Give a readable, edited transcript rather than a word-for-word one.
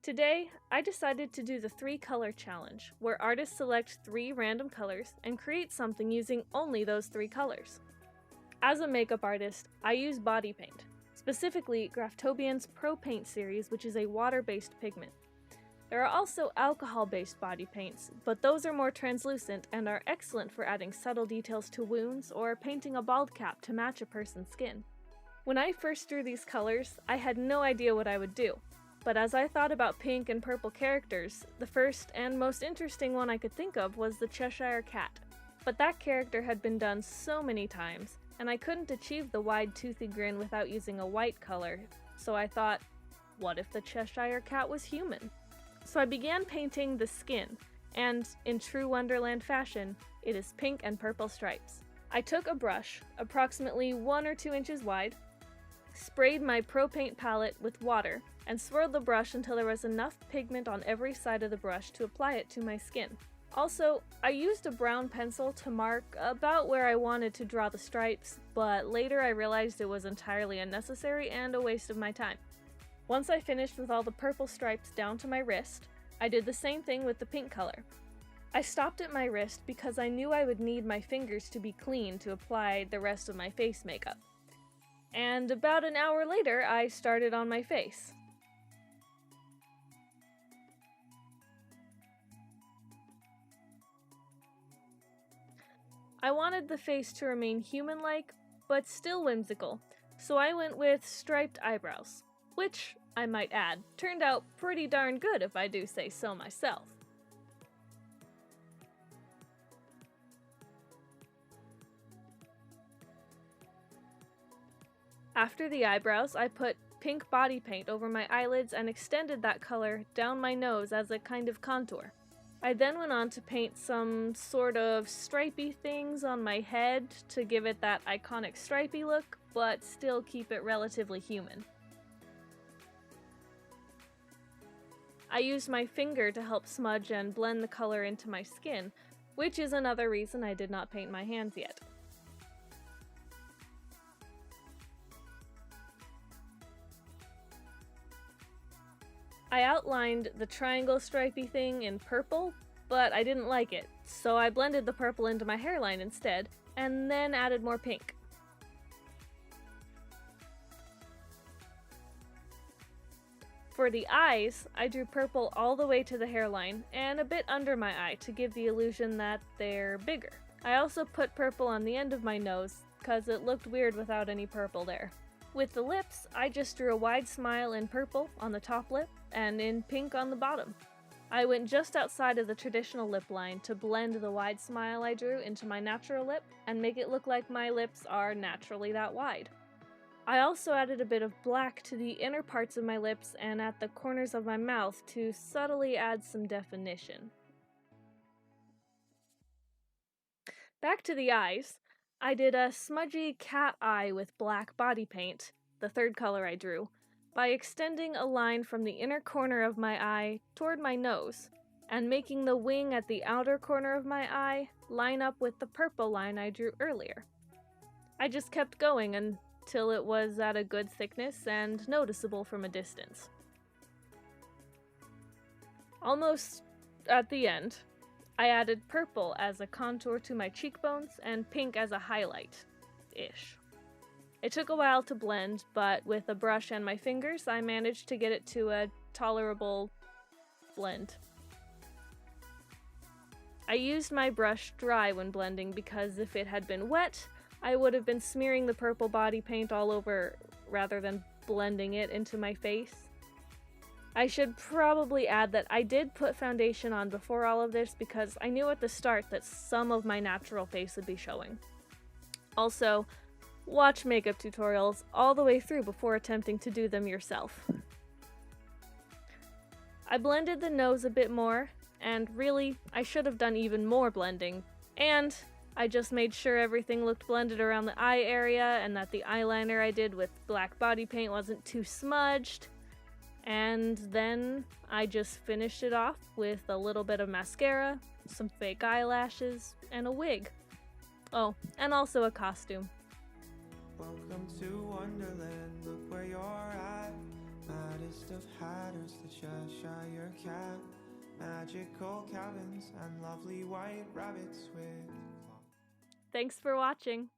Today, I decided to do the 3-color challenge, where artists select 3 random colors and create something using only those 3 colors. As a makeup artist, I use body paint, specifically Graftobian's Pro Paint series, which is a water-based pigment. There are also alcohol-based body paints, but those are more translucent and are excellent for adding subtle details to wounds or painting a bald cap to match a person's skin. When I first drew these colors, I had no idea what I would do. But as I thought about pink and purple characters, the first and most interesting one I could think of was the Cheshire Cat. But that character had been done so many times, and I couldn't achieve the wide toothy grin without using a white color, so I thought, what if the Cheshire Cat was human? So I began painting the skin, and in true Wonderland fashion, it is pink and purple stripes. I took a brush, approximately 1 or 2 inches wide, sprayed my Pro Paint palette with water, and swirled the brush until there was enough pigment on every side of the brush to apply it to my skin. Also, I used a brown pencil to mark about where I wanted to draw the stripes, but later I realized it was entirely unnecessary and a waste of my time. Once I finished with all the purple stripes down to my wrist, I did the same thing with the pink color. I stopped at my wrist because I knew I would need my fingers to be clean to apply the rest of my face makeup. And about an hour later, I started on my face. I wanted the face to remain human-like, but still whimsical, so I went with striped eyebrows, which, I might add, turned out pretty darn good if I do say so myself. After the eyebrows, I put pink body paint over my eyelids and extended that color down my nose as a kind of contour. I then went on to paint some sort of stripy things on my head to give it that iconic stripy look, but still keep it relatively human. I used my finger to help smudge and blend the color into my skin, which is another reason I did not paint my hands yet. I outlined the triangle stripy thing in purple, but I didn't like it, so I blended the purple into my hairline instead, and then added more pink. For the eyes, I drew purple all the way to the hairline and a bit under my eye to give the illusion that they're bigger. I also put purple on the end of my nose, cause it looked weird without any purple there. With the lips, I just drew a wide smile in purple on the top lip and in pink on the bottom. I went just outside of the traditional lip line to blend the wide smile I drew into my natural lip and make it look like my lips are naturally that wide. I also added a bit of black to the inner parts of my lips and at the corners of my mouth to subtly add some definition. Back to the eyes. I did a smudgy cat eye with black body paint, the 3rd color I drew, by extending a line from the inner corner of my eye toward my nose, and making the wing at the outer corner of my eye line up with the purple line I drew earlier. I just kept going until it was at a good thickness and noticeable from a distance. Almost at the end, I added purple as a contour to my cheekbones and pink as a highlight-ish. It took a while to blend, but with a brush and my fingers, I managed to get it to a tolerable blend. I used my brush dry when blending because if it had been wet, I would have been smearing the purple body paint all over rather than blending it into my face. I should probably add that I did put foundation on before all of this because I knew at the start that some of my natural face would be showing. Also, watch makeup tutorials all the way through before attempting to do them yourself. I blended the nose a bit more, and really, I should have done even more blending, and I just made sure everything looked blended around the eye area and that the eyeliner I did with black body paint wasn't too smudged. And then I just finished it off with a little bit of mascara, some fake eyelashes, and a wig. Oh, and also a costume. Welcome to Wonderland, look where you're at. Maddest of hatters, the Cheshire magical cabins and lovely white rabbits with Thanks for watching.